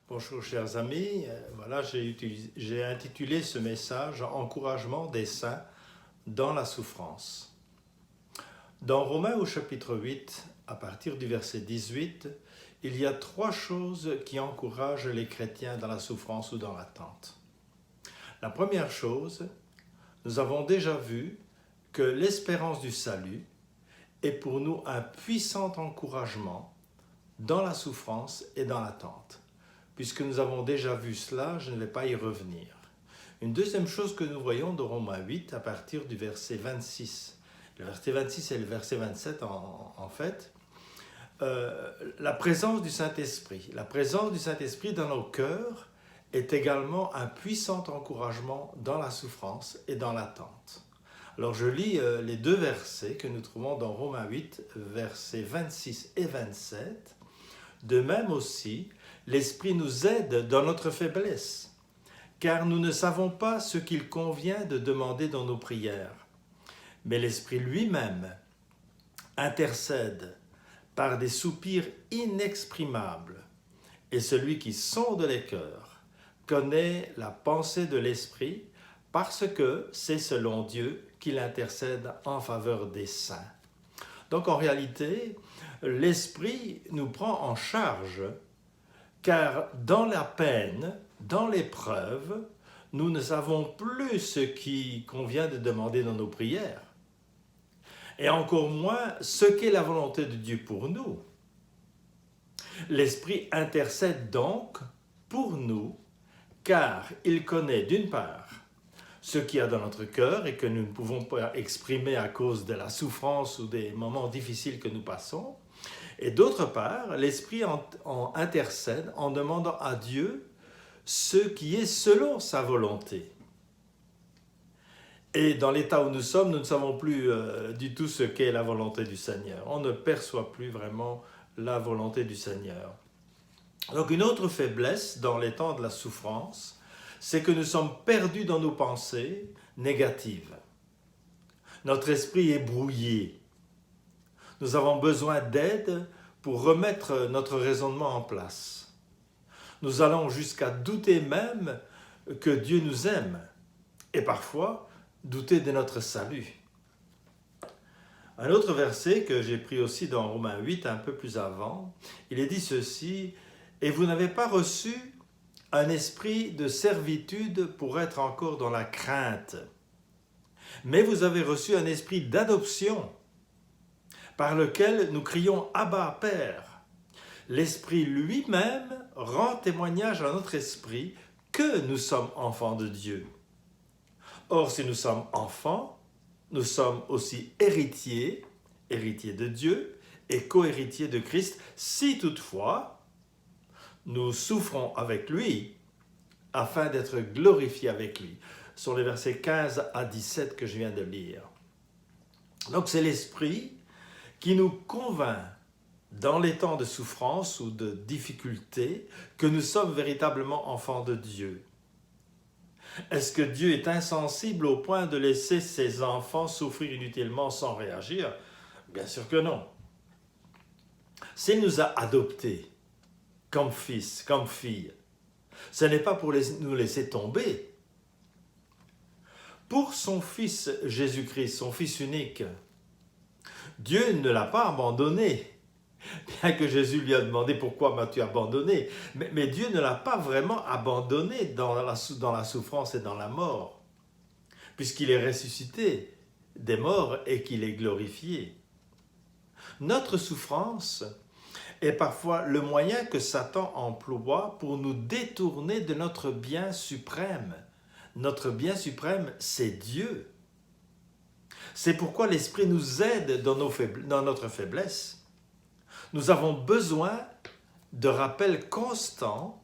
Bonjour chers amis, voilà j'ai intitulé ce message Encouragement des saints dans la souffrance. Dans Romains au chapitre 8, à partir du verset 18, il y a trois choses qui encouragent les chrétiens dans la souffrance ou dans l'attente. La première chose, nous avons déjà vu que l'espérance du salut est pour nous un puissant encouragement dans la souffrance et dans l'attente. Puisque nous avons déjà vu cela, je ne vais pas y revenir. Une deuxième chose que nous voyons dans Romains 8 à partir du verset 26. Le verset 26 et le verset 27 en fait. La présence du Saint-Esprit. La présence du Saint-Esprit dans nos cœurs est également un puissant encouragement dans la souffrance et dans l'attente. Alors je lis les deux versets que nous trouvons dans Romains 8, versets 26 et 27. De même aussi, l'Esprit nous aide dans notre faiblesse, car nous ne savons pas ce qu'il convient de demander dans nos prières. Mais l'Esprit lui-même intercède par des soupirs inexprimables, et celui qui sonde les cœurs connaît la pensée de l'Esprit, parce que c'est selon Dieu qu'il intercède en faveur des saints. Donc en réalité, l'Esprit nous prend en charge, car dans la peine, dans l'épreuve, nous ne savons plus ce qui convient de demander dans nos prières. Et encore moins ce qu'est la volonté de Dieu pour nous. L'Esprit intercède donc pour nous, car il connaît d'une part ce qu'il y a dans notre cœur et que nous ne pouvons pas exprimer à cause de la souffrance ou des moments difficiles que nous passons. Et d'autre part, l'Esprit intercède en demandant à Dieu ce qui est selon sa volonté. Et dans l'état où nous sommes, nous ne savons plus du tout ce qu'est la volonté du Seigneur. On ne perçoit plus vraiment la volonté du Seigneur. Donc une autre faiblesse dans les temps de la souffrance, c'est que nous sommes perdus dans nos pensées négatives. Notre esprit est brouillé. Nous avons besoin d'aide pour remettre notre raisonnement en place. Nous allons jusqu'à douter même que Dieu nous aime et parfois douter de notre salut. Un autre verset que j'ai pris aussi dans Romains 8 un peu plus avant, il est dit ceci: « Et vous n'avez pas reçu un esprit de servitude pour être encore dans la crainte, mais vous avez reçu un esprit d'adoption, par lequel nous crions « Abba, Père ». L'Esprit lui-même rend témoignage à notre esprit que nous sommes enfants de Dieu. Or, si nous sommes enfants, nous sommes aussi héritiers, héritiers de Dieu et co-héritiers de Christ, si toutefois nous souffrons avec lui afin d'être glorifiés avec lui. Ce sont les versets 15 à 17 que je viens de lire. Donc c'est l'Esprit qui nous convainc dans les temps de souffrance ou de difficulté que nous sommes véritablement enfants de Dieu. Est-ce que Dieu est insensible au point de laisser ses enfants souffrir inutilement sans réagir? Bien sûr que non. S'il nous a adoptés comme fils, comme filles, ce n'est pas pour nous laisser tomber. Pour son Fils Jésus-Christ, son Fils unique, Dieu ne l'a pas abandonné. Bien que Jésus lui a demandé « Pourquoi m'as-tu abandonné ?» mais Dieu ne l'a pas vraiment abandonné dans la souffrance et dans la mort, puisqu'il est ressuscité des morts et qu'il est glorifié. Notre souffrance est parfois le moyen que Satan emploie pour nous détourner de notre bien suprême. Notre bien suprême, c'est Dieu. C'est pourquoi l'Esprit nous aide dans notre faiblesse. Nous avons besoin de rappels constants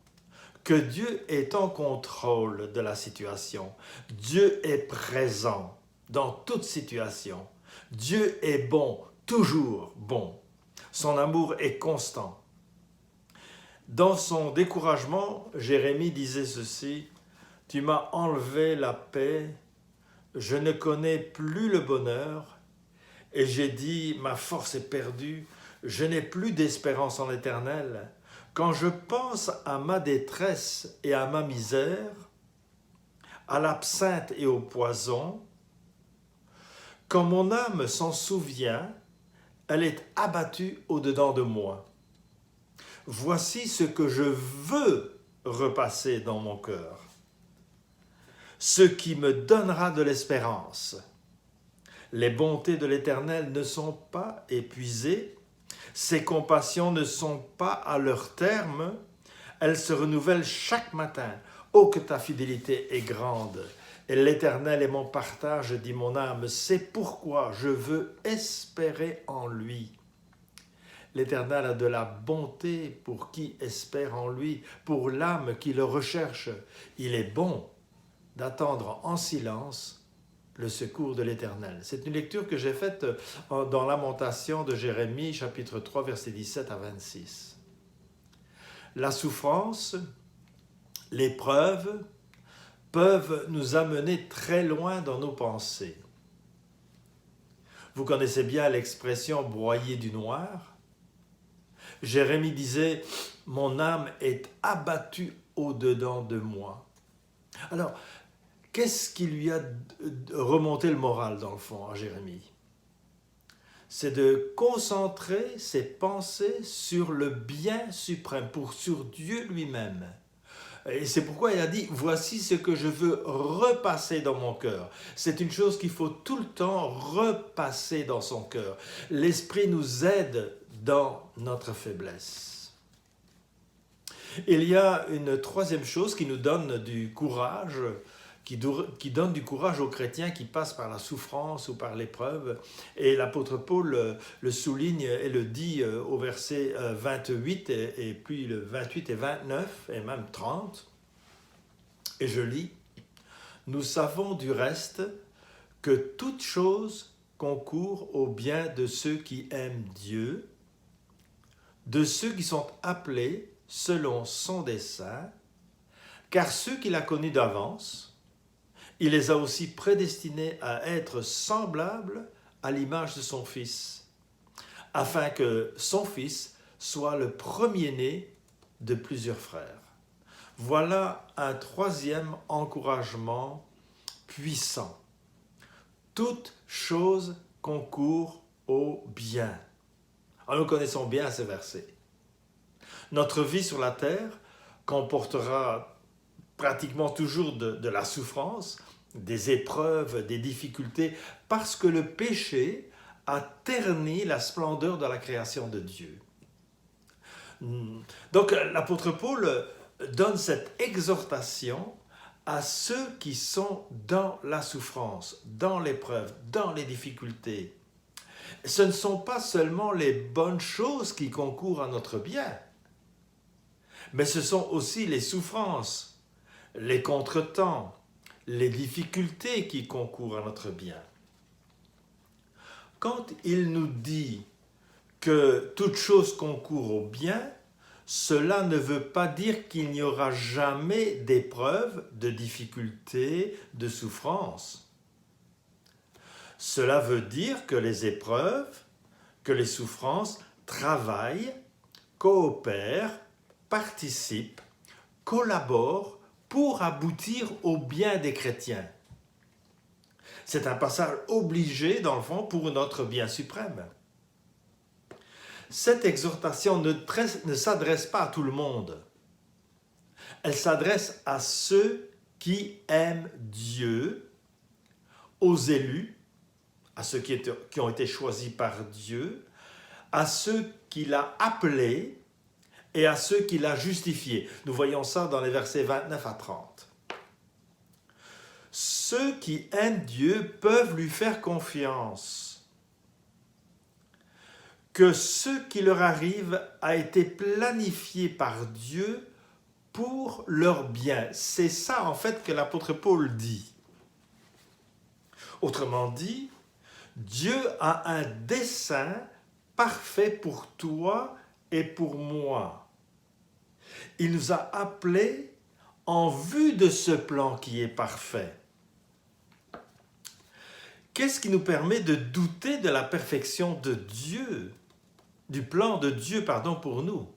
que Dieu est en contrôle de la situation. Dieu est présent dans toute situation. Dieu est bon, toujours bon. Son amour est constant. Dans son découragement, Jérémie disait ceci: « Tu m'as enlevé la paix, je ne connais plus le bonheur, et j'ai dit, ma force est perdue, je n'ai plus d'espérance en l'Éternel. quand je pense à ma détresse et à ma misère, à l'absinthe et au poison, quand mon âme s'en souvient, elle est abattue au-dedans de moi. Voici ce que je veux repasser dans mon cœur, ce qui me donnera de l'espérance. Les bontés de l'Éternel ne sont pas épuisées, ses compassions ne sont pas à leur terme, elles se renouvellent chaque matin. Oh, que ta fidélité est grande! Et l'Éternel est mon partage, dit mon âme, c'est pourquoi je veux espérer en lui. L'Éternel a de la bonté pour qui espère en lui, pour l'âme qui le recherche. Il est bon d'attendre en silence le secours de l'Éternel. C'est une lecture que j'ai faite dans Lamentation de Jérémie, chapitre 3, versets 17 à 26. La souffrance, l'épreuve peuvent nous amener très loin dans nos pensées. Vous connaissez bien l'expression « broyer du noir ». Jérémie disait « Mon âme est abattue au-dedans de moi ». Alors, qu'est-ce qui lui a remonté le moral dans le fond à Jérémie? C'est de concentrer ses pensées sur le bien suprême, sur Dieu lui-même. Et c'est pourquoi il a dit, voici ce que je veux repasser dans mon cœur. C'est une chose qu'il faut tout le temps repasser dans son cœur. L'Esprit nous aide dans notre faiblesse. Il y a une troisième chose qui nous donne du courage, qui donne du courage aux chrétiens qui passent par la souffrance ou par l'épreuve. Et l'apôtre Paul le souligne et le dit au verset 28 et puis le 28 et 29 et même 30. Et je lis, « Nous savons du reste que toute chose concourt au bien de ceux qui aiment Dieu, de ceux qui sont appelés selon son dessein, car ceux qu'il a connus d'avance, il les a aussi prédestinés à être semblables à l'image de son Fils, afin que son Fils soit le premier-né de plusieurs frères. » Voilà un troisième encouragement puissant. Toute chose concourt au bien. Alors nous connaissons bien ces versets. Notre vie sur la terre comportera pratiquement toujours de la souffrance, des épreuves, des difficultés, parce que le péché a terni la splendeur de la création de Dieu. Donc l'apôtre Paul donne cette exhortation à ceux qui sont dans la souffrance, dans l'épreuve, dans les difficultés. Ce ne sont pas seulement les bonnes choses qui concourent à notre bien, mais ce sont aussi les souffrances, les contretemps, les difficultés qui concourent à notre bien. Quand il nous dit que toute chose concourt au bien, cela ne veut pas dire qu'il n'y aura jamais d'épreuves, de difficultés, de souffrances. Cela veut dire que les épreuves, que les souffrances travaillent, coopèrent, participent, collaborent pour aboutir au bien des chrétiens. C'est un passage obligé, dans le fond, pour notre bien suprême. Cette exhortation ne s'adresse pas à tout le monde. Elle s'adresse à ceux qui aiment Dieu, aux élus, à ceux qui ont été choisis par Dieu, à ceux qu'il a appelés et à ceux qu'il a justifiés. Nous voyons ça dans les versets 29 à 30. Ceux qui aiment Dieu peuvent lui faire confiance, que ce qui leur arrive a été planifié par Dieu pour leur bien. C'est ça en fait que l'apôtre Paul dit. Autrement dit, Dieu a un dessein parfait pour toi et pour moi. Il nous a appelés en vue de ce plan qui est parfait. Qu'est-ce qui nous permet de douter de la perfection de Dieu, du plan de Dieu, pour nous?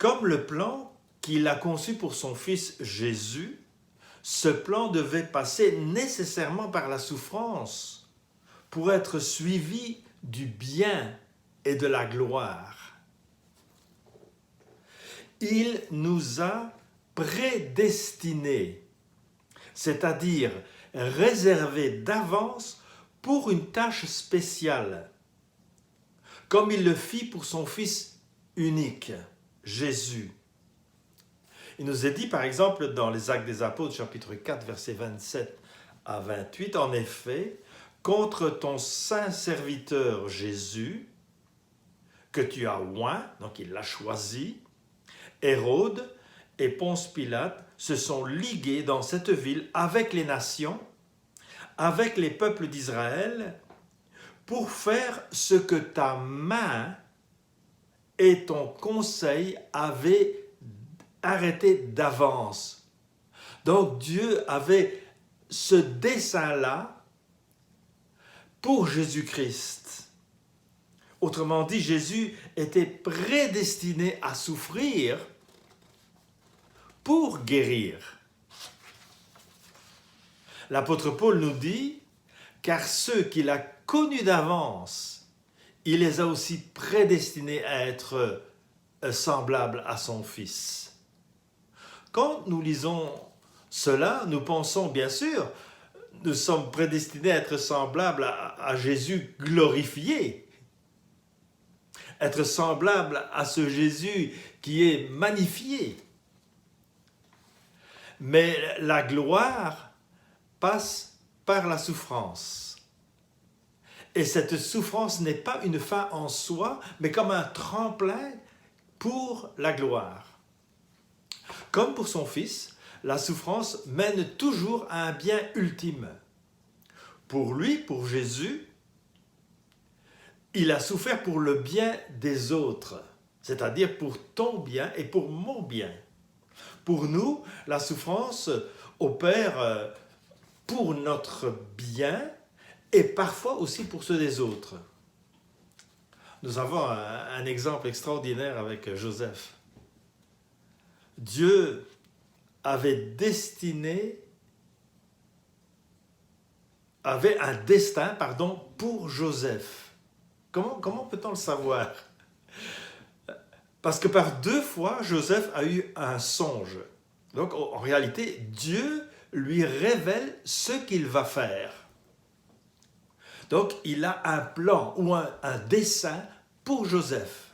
Comme le plan qu'il a conçu pour son Fils Jésus, ce plan devait passer nécessairement par la souffrance pour être suivi du bien et de la gloire. Il nous a prédestinés, c'est-à-dire réservés d'avance pour une tâche spéciale, comme il le fit pour son Fils unique, Jésus. Il nous est dit par exemple dans les Actes des Apôtres, chapitre 4, versets 27 à 28, en effet, contre ton saint serviteur Jésus, que tu as oint, donc il l'a choisi, Hérode et Ponce Pilate se sont ligués dans cette ville avec les nations, avec les peuples d'Israël, pour faire ce que ta main et ton conseil avaient arrêté d'avance. Donc Dieu avait ce dessein-là pour Jésus-Christ. Autrement dit, Jésus était prédestiné à souffrir pour guérir. L'apôtre Paul nous dit, car ceux qu'il a connus d'avance, il les a aussi prédestinés à être semblables à son Fils. Quand nous lisons cela, nous pensons bien sûr, nous sommes prédestinés à être semblables à Jésus glorifié, être semblables à ce Jésus qui est magnifié. Mais la gloire passe par la souffrance. Et cette souffrance n'est pas une fin en soi, mais comme un tremplin pour la gloire. Comme pour son Fils, la souffrance mène toujours à un bien ultime. Pour lui, pour Jésus, il a souffert pour le bien des autres, c'est-à-dire pour ton bien et pour mon bien. Pour nous, la souffrance opère pour notre bien et parfois aussi pour ceux des autres. Nous avons un exemple extraordinaire avec Joseph. Dieu avait un destin pour Joseph. Comment peut-on le savoir? Parce que par 2 fois, Joseph a eu un songe. Donc, en réalité, Dieu lui révèle ce qu'il va faire. Donc, il a un plan ou un dessein pour Joseph.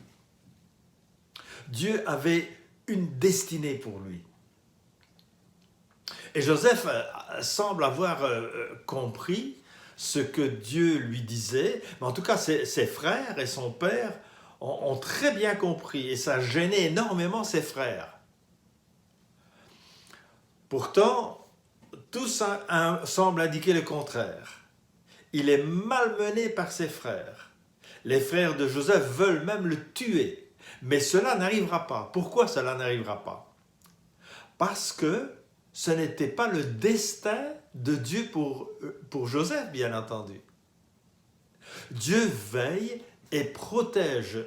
Dieu avait une destinée pour lui. Et Joseph semble avoir compris ce que Dieu lui disait, mais en tout cas, ses frères et son père ont très bien compris, et ça gênait énormément ses frères. Pourtant, tout ça semble indiquer le contraire. Il est malmené par ses frères. Les frères de Joseph veulent même le tuer, mais cela n'arrivera pas. Pourquoi cela n'arrivera pas? Parce que ce n'était pas le destin de Dieu pour Joseph, bien entendu. Dieu veille et protège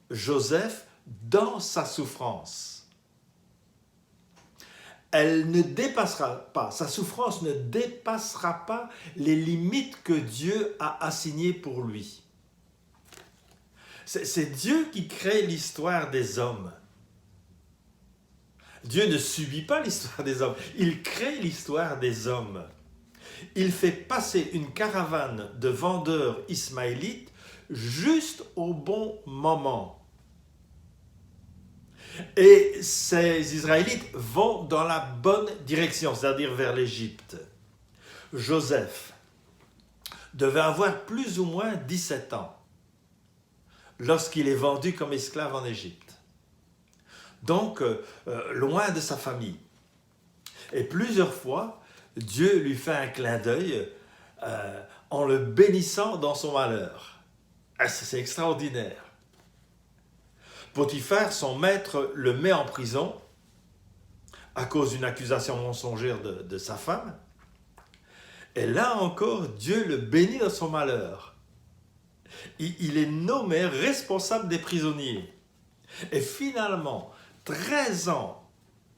Joseph dans sa souffrance. Elle ne dépassera pas, sa souffrance ne dépassera pas les limites que Dieu a assignées pour lui. C'est Dieu qui crée l'histoire des hommes. Dieu ne subit pas l'histoire des hommes, il crée l'histoire des hommes. Il fait passer une caravane de vendeurs ismaélites juste au bon moment. Et ces Israélites vont dans la bonne direction, c'est-à-dire vers l'Égypte. Joseph devait avoir plus ou moins 17 ans lorsqu'il est vendu comme esclave en Égypte. Donc, loin de sa famille. Et plusieurs fois, Dieu lui fait un clin d'œil en le bénissant dans son malheur. C'est extraordinaire. Potiphar, son maître, le met en prison à cause d'une accusation mensongère de sa femme. Et là encore, Dieu le bénit dans son malheur. Il est nommé responsable des prisonniers. Et finalement, 13 ans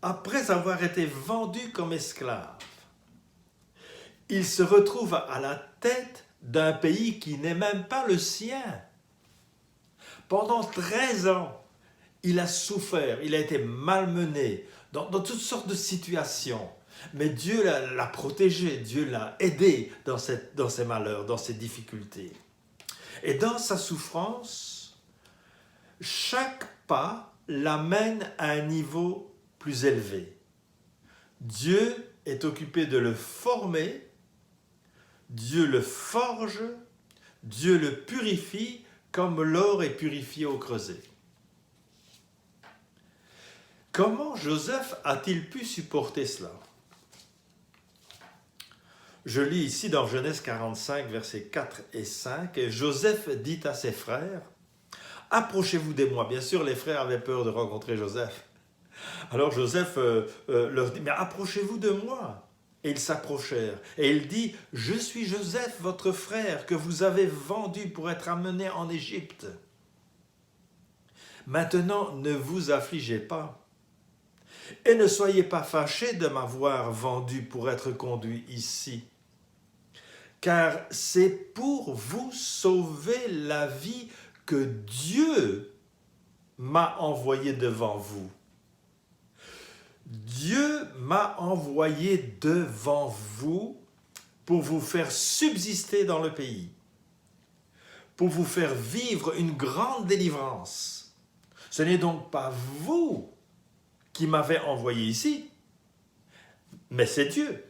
après avoir été vendu comme esclave, il se retrouve à la tête d'un pays qui n'est même pas le sien. Pendant 13 ans, il a souffert, il a été malmené dans toutes sortes de situations. Mais Dieu l'a protégé, Dieu l'a aidé dans ses malheurs, dans ses difficultés. Et dans sa souffrance, chaque pas l'amène à un niveau plus élevé. Dieu est occupé de le former, Dieu le forge, Dieu le purifie comme l'or est purifié au creuset. Comment Joseph a-t-il pu supporter cela? Je lis ici dans Genèse 45, versets 4 et 5, « Joseph dit à ses frères, « Approchez-vous de moi. » Bien sûr, les frères avaient peur de rencontrer Joseph. Alors Joseph leur dit, « Mais approchez-vous de moi. » Et ils s'approchèrent. Et il dit, « Je suis Joseph, votre frère, que vous avez vendu pour être amené en Égypte. Maintenant, ne vous affligez pas. Et ne soyez pas fâchés de m'avoir vendu pour être conduit ici. Car c'est pour vous sauver la vie que Dieu m'a envoyé devant vous. Dieu m'a envoyé devant vous pour vous faire subsister dans le pays, pour vous faire vivre une grande délivrance. Ce n'est donc pas vous qui m'avez envoyé ici, mais c'est Dieu.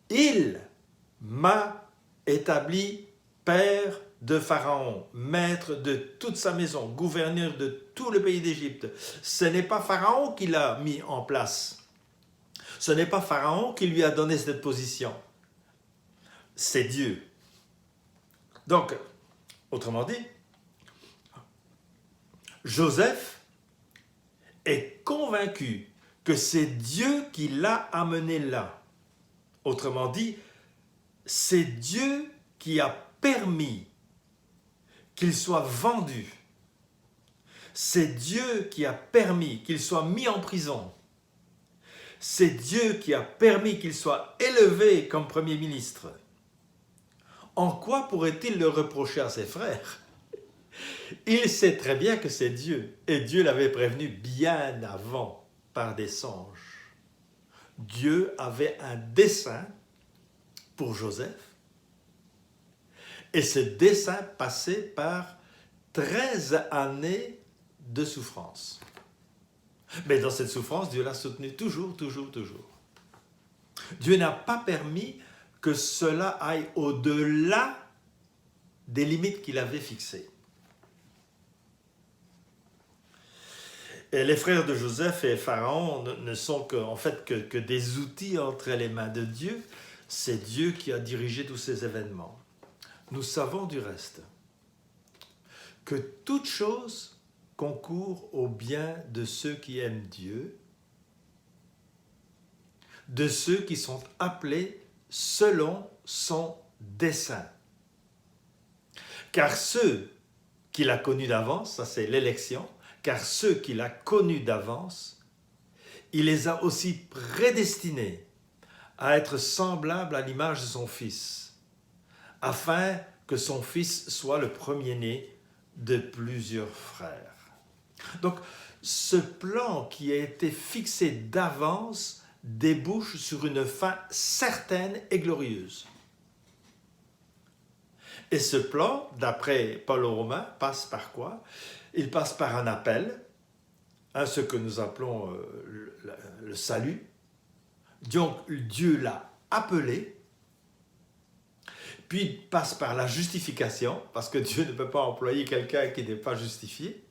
Il m'a établi père de Pharaon, maître de toute sa maison, gouverneur de tout le pays d'Égypte. Ce n'est pas Pharaon qui l'a mis en place. Ce n'est pas Pharaon qui lui a donné cette position. C'est Dieu. Donc, autrement dit, Joseph est convaincu que c'est Dieu qui l'a amené là. Autrement dit, c'est Dieu qui a permis qu'il soit vendu. C'est Dieu qui a permis qu'il soit mis en prison. C'est Dieu qui a permis qu'il soit élevé comme Premier ministre. En quoi pourrait-il le reprocher à ses frères? Il sait très bien que c'est Dieu, et Dieu l'avait prévenu bien avant par des songes. Dieu avait un dessein pour Joseph, et ce dessein passait par 13 années de souffrance. Mais dans cette souffrance, Dieu l'a soutenu toujours. Dieu n'a pas permis que cela aille au-delà des limites qu'il avait fixées. Et les frères de Joseph et Pharaon ne sont que des outils entre les mains de Dieu. C'est Dieu qui a dirigé tous ces événements. Nous savons du reste que toute chose concourt au bien de ceux qui aiment Dieu, de ceux qui sont appelés selon son dessein. Car ceux qu'il a connus d'avance, ça c'est l'élection, car ceux qu'il a connus d'avance, il les a aussi prédestinés à être semblables à l'image de son Fils, afin que son Fils soit le premier-né de plusieurs frères. Donc, ce plan qui a été fixé d'avance débouche sur une fin certaine et glorieuse. Et ce plan, d'après Paul aux Romains, passe par quoi? Il passe par un appel, ce que nous appelons le salut. Donc, Dieu l'a appelé, puis il passe par la justification, parce que Dieu ne peut pas employer quelqu'un qui n'est pas justifié.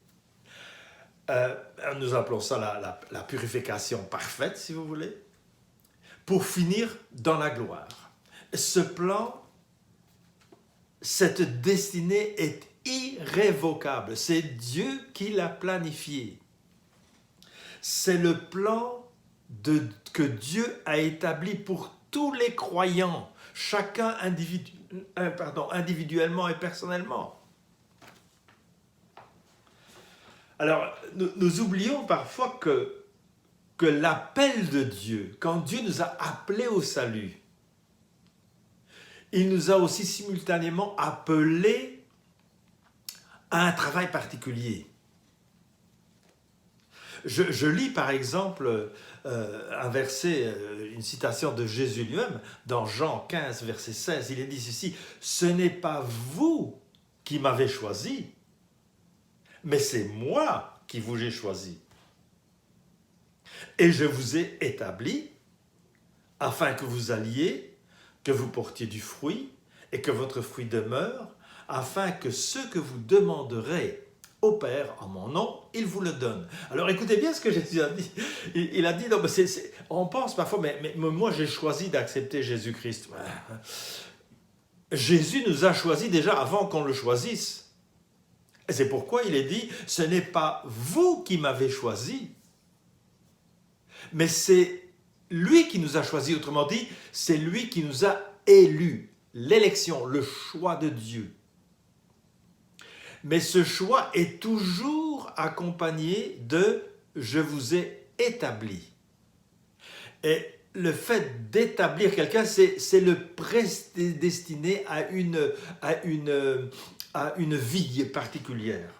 Nous appelons ça la purification parfaite, si vous voulez, pour finir dans la gloire. Ce plan, cette destinée est irrévocable. C'est Dieu qui l'a planifié. C'est le plan que Dieu a établi pour tous les croyants, chacun individuellement et personnellement. Alors, nous oublions parfois que l'appel de Dieu, quand Dieu nous a appelés au salut, il nous a aussi simultanément appelés à un travail particulier. Je lis par exemple un verset, une citation de Jésus lui-même, dans Jean 15, verset 16, il est dit ceci, « Ce n'est pas vous qui m'avez choisi, mais c'est moi qui vous ai choisi. Et je vous ai établi afin que vous alliez, que vous portiez du fruit et que votre fruit demeure, afin que ce que vous demanderez au Père en mon nom, il vous le donne. » Alors écoutez bien ce que Jésus a dit. Il a dit, non, mais on pense parfois, mais moi j'ai choisi d'accepter Jésus-Christ. Jésus nous a choisis déjà avant qu'on le choisisse. Et c'est pourquoi il est dit, ce n'est pas vous qui m'avez choisi, mais c'est lui qui nous a choisis. Autrement dit, c'est lui qui nous a élus. L'élection, le choix de Dieu. Mais ce choix est toujours accompagné de « je vous ai établi ». Et le fait d'établir quelqu'un, c'est le prédestiner à une vie particulière.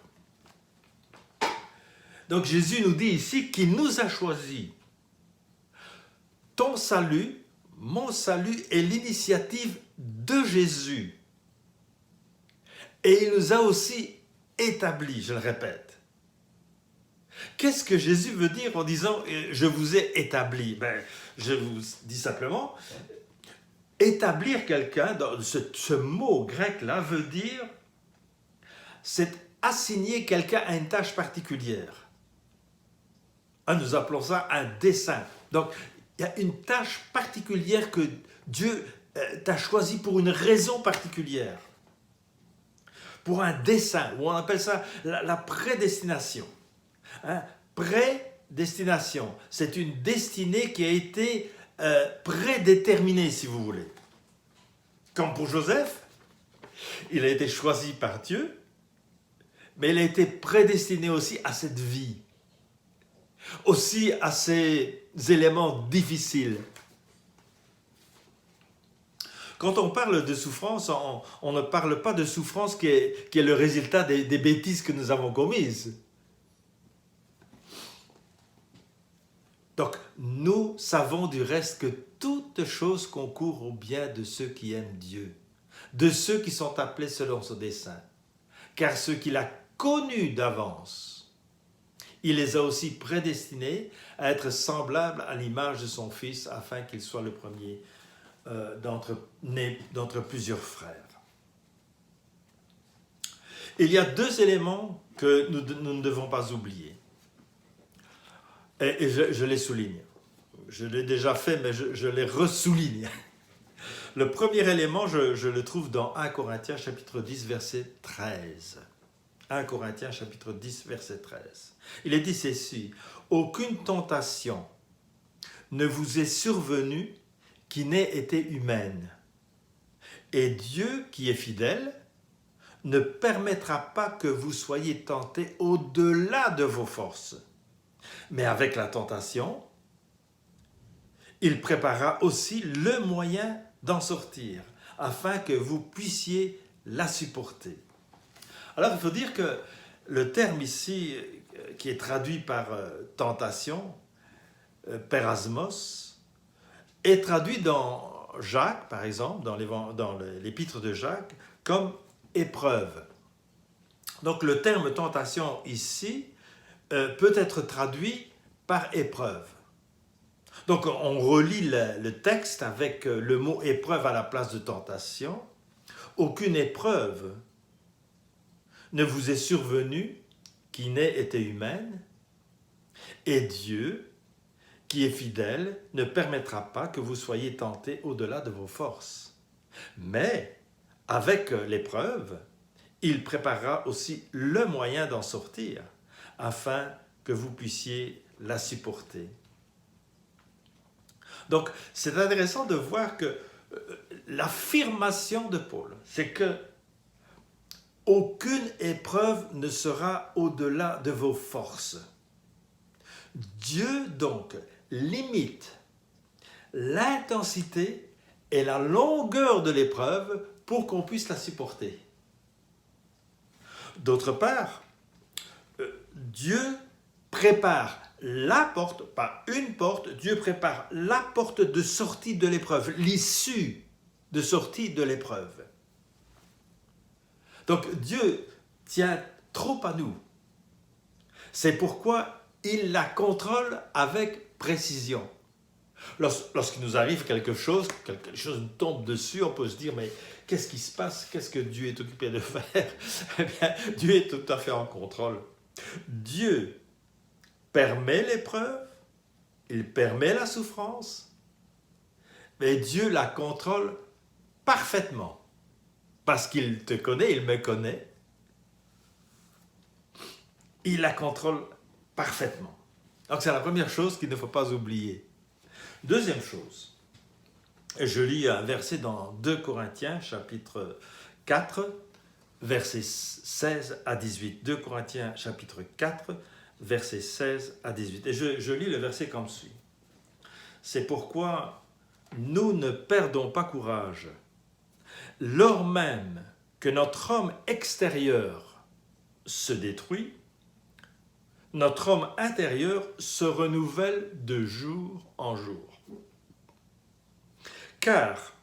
Donc Jésus nous dit ici qu'il nous a choisis. Ton salut, mon salut est l'initiative de Jésus. Et il nous a aussi établis, je le répète. Qu'est-ce que Jésus veut dire en disant « je vous ai établi » je vous dis simplement, établir quelqu'un, ce mot grec-là veut dire, c'est assigner quelqu'un à une tâche particulière. Nous appelons ça un dessein. Donc, il y a une tâche particulière que Dieu t'a choisi pour une raison particulière. Pour un dessein, ou on appelle ça la prédestination. Prédestination, c'est une destinée qui a été prédéterminée, si vous voulez. Comme pour Joseph, il a été choisi par Dieu, mais il a été prédestiné aussi à cette vie, aussi à ces éléments difficiles. Quand on parle de souffrance, on ne parle pas de souffrance qui est le résultat des bêtises que nous avons commises. Donc, nous savons du reste que toute chose concourt au bien de ceux qui aiment Dieu, de ceux qui sont appelés selon son dessein. Car ceux qu'il a connus d'avance, il les a aussi prédestinés à être semblables à l'image de son Fils, afin qu'il soit le premier né d'entre plusieurs frères. Il y a deux éléments que nous ne devons pas oublier. Et je les souligne. Je l'ai déjà fait, mais je les ressouligne. Le premier élément, je le trouve dans 1 Corinthiens chapitre 10, verset 13. 1 Corinthiens chapitre 10, verset 13. Il est dit ceci, « Aucune tentation ne vous est survenue qui n'ait été humaine. Et Dieu, qui est fidèle, ne permettra pas que vous soyez tentés au-delà de vos forces. Mais avec la tentation, il préparera aussi le moyen d'en sortir, afin que vous puissiez la supporter. » Alors, il faut dire que le terme ici, qui est traduit par tentation, perasmos, est traduit dans Jacques, par exemple, dans l'épître de Jacques, comme épreuve. Donc, le terme tentation ici peut être traduit par épreuve. Donc, on relit le texte avec le mot épreuve à la place de tentation. Aucune épreuve ne vous est survenue qui n'ait été humaine, et Dieu, qui est fidèle, ne permettra pas que vous soyez tentés au-delà de vos forces. Mais, avec l'épreuve, il préparera aussi le moyen d'en sortir, afin que vous puissiez la supporter. Donc, c'est intéressant de voir que l'affirmation de Paul, c'est que Aucune épreuve ne sera au-delà de vos forces. Dieu donc limite l'intensité et la longueur de l'épreuve pour qu'on puisse la supporter. D'autre part, Dieu prépare la porte, pas une porte, Dieu prépare la porte de sortie de l'épreuve, l'issue de sortie de l'épreuve. Donc Dieu tient trop à nous. C'est pourquoi il la contrôle avec précision. Lorsqu'il nous arrive quelque chose nous tombe dessus, on peut se dire, mais qu'est-ce qui se passe? Qu'est-ce que Dieu est occupé de faire? Eh bien, Dieu est tout à fait en contrôle. Dieu permet l'épreuve, il permet la souffrance, mais Dieu la contrôle parfaitement. Parce qu'il te connaît, il me connaît. Il la contrôle parfaitement. Donc c'est la première chose qu'il ne faut pas oublier. Deuxième chose, je lis un verset dans 2 Corinthiens, chapitre 4, versets 16 à 18. 2 Corinthiens, chapitre 4, versets 16 à 18. Et je lis le verset comme suit. C'est pourquoi nous ne perdons pas courage. Lors même que notre homme extérieur se détruit, notre homme intérieur se renouvelle de jour en jour. Car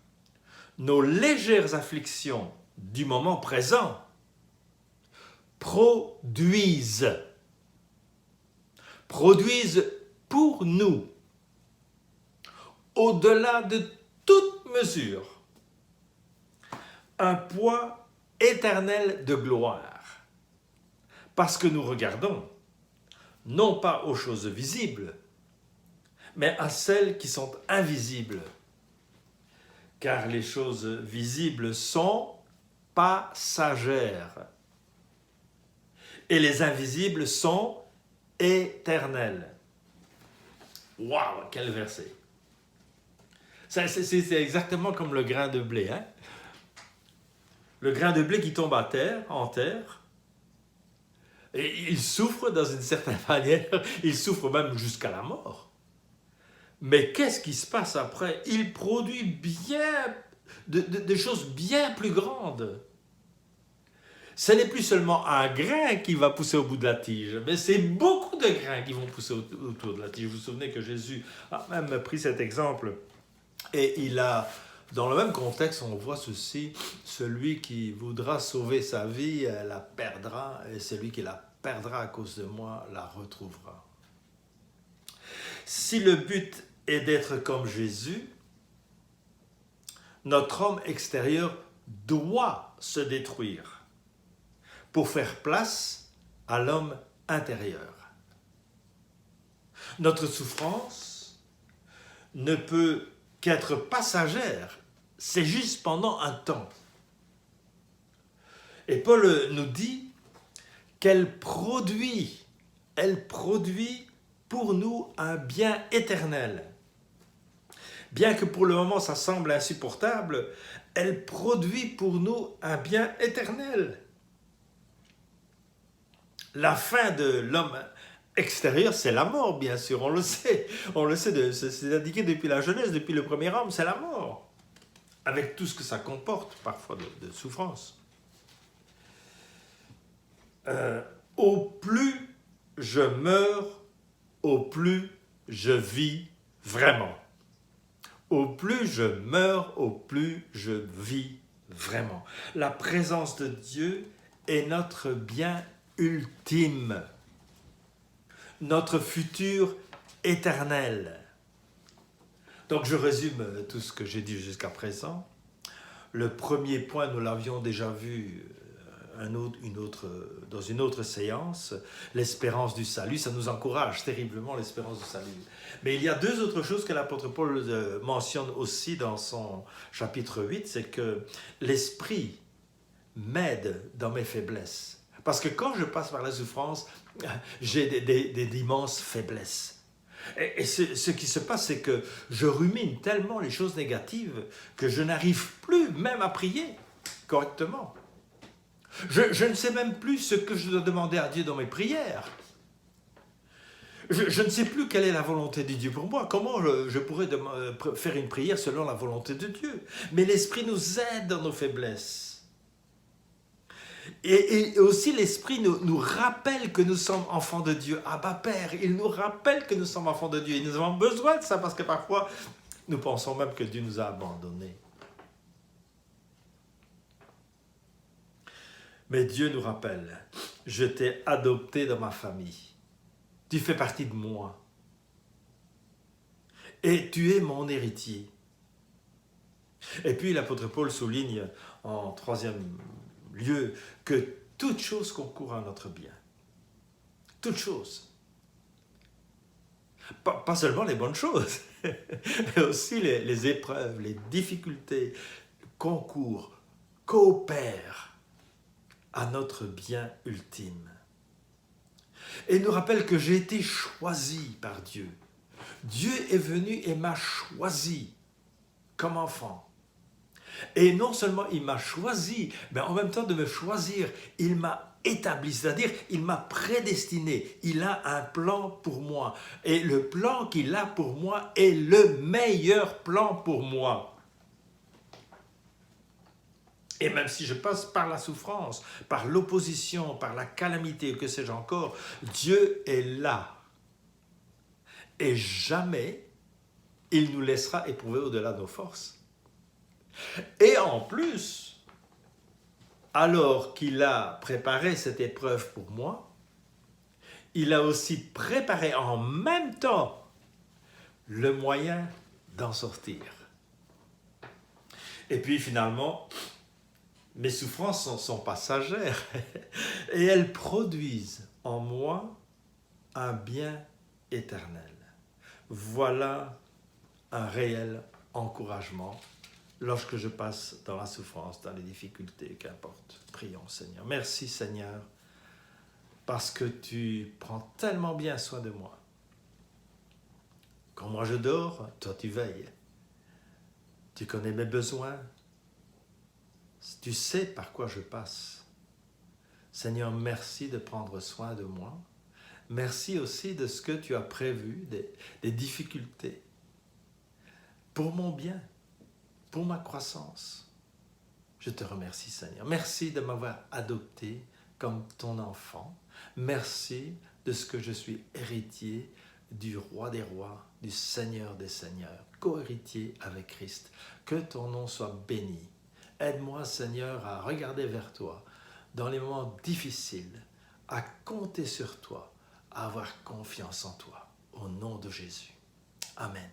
nos légères afflictions du moment présent produisent pour nous, au-delà de toute mesure, un poids éternel de gloire, parce que nous regardons non pas aux choses visibles, mais à celles qui sont invisibles. Car les choses visibles sont passagères et les invisibles sont éternels. Waouh, quel verset! C'est exactement comme le grain de blé, hein? Le grain de blé qui tombe en terre, et il souffre dans une certaine manière, il souffre même jusqu'à la mort. Mais qu'est-ce qui se passe après? Il produit bien des choses bien plus grandes. Ce n'est plus seulement un grain qui va pousser au bout de la tige, mais c'est beaucoup de grains qui vont pousser autour de la tige. Vous vous souvenez que Jésus a même pris cet exemple et il a... Dans le même contexte, on voit ceci, celui qui voudra sauver sa vie la perdra, et celui qui la perdra à cause de moi la retrouvera. Si le but est d'être comme Jésus, notre homme extérieur doit se détruire pour faire place à l'homme intérieur. Notre souffrance ne peut qu'être passagère. C'est juste pendant un temps. Et Paul nous dit qu'elle produit pour nous un bien éternel. Bien que pour le moment ça semble insupportable, elle produit pour nous un bien éternel. La fin de l'homme extérieur, c'est la mort, bien sûr, on le sait. On le sait, c'est indiqué depuis la Genèse, depuis le premier homme, c'est la mort. Avec tout ce que ça comporte, parfois de souffrance. Au plus je meurs, au plus je vis vraiment. Au plus je meurs, au plus je vis vraiment. La présence de Dieu est notre bien ultime, notre futur éternel. Donc je résume tout ce que j'ai dit jusqu'à présent. Le premier point, nous l'avions déjà vu dans une autre séance, l'espérance du salut. Ça nous encourage terriblement, l'espérance du salut. Mais il y a deux autres choses que l'apôtre Paul mentionne aussi dans son chapitre 8, c'est que l'Esprit m'aide dans mes faiblesses. Parce que quand je passe par la souffrance, j'ai d'immenses faiblesses. Et ce qui se passe, c'est que je rumine tellement les choses négatives que je n'arrive plus même à prier correctement. Je ne sais même plus ce que je dois demander à Dieu dans mes prières. Je ne sais plus quelle est la volonté de Dieu pour moi. Comment je pourrais faire une prière selon la volonté de Dieu? Mais l'Esprit nous aide dans nos faiblesses. Et aussi l'Esprit nous rappelle que nous sommes enfants de Dieu. Abba Père, il nous rappelle que nous sommes enfants de Dieu. Et nous avons besoin de ça parce que parfois, nous pensons même que Dieu nous a abandonnés. Mais Dieu nous rappelle, je t'ai adopté dans ma famille. Tu fais partie de moi. Et tu es mon héritier. Et puis l'apôtre Paul souligne en troisième lieu que toute chose concourt à notre bien. Toute chose. Pas seulement les bonnes choses, mais aussi les épreuves, les difficultés concourent, coopèrent à notre bien ultime. Et il nous rappelle que j'ai été choisi par Dieu. Dieu est venu et m'a choisi comme enfant. Et non seulement il m'a choisi, mais en même temps de me choisir, il m'a établi, c'est-à-dire il m'a prédestiné. Il a un plan pour moi. Et le plan qu'il a pour moi est le meilleur plan pour moi. Et même si je passe par la souffrance, par l'opposition, par la calamité, que sais-je encore, Dieu est là. Et jamais il nous laissera éprouver au-delà de nos forces. Et en plus, alors qu'il a préparé cette épreuve pour moi, il a aussi préparé en même temps le moyen d'en sortir. Et puis finalement, mes souffrances sont passagères et elles produisent en moi un bien éternel. Voilà un réel encouragement lorsque je passe dans la souffrance, dans les difficultés, qu'importe. Prions, Seigneur. Merci, Seigneur, parce que tu prends tellement bien soin de moi. Quand moi je dors, toi tu veilles. Tu connais mes besoins. Tu sais par quoi je passe. Seigneur, merci de prendre soin de moi. Merci aussi de ce que tu as prévu, des difficultés, pour mon bien, pour ma croissance. Je te remercie, Seigneur. Merci de m'avoir adopté comme ton enfant. Merci de ce que je suis héritier du roi des rois, du Seigneur des seigneurs, co-héritier avec Christ. Que ton nom soit béni. Aide-moi, Seigneur, à regarder vers toi dans les moments difficiles, à compter sur toi, à avoir confiance en toi. Au nom de Jésus. Amen.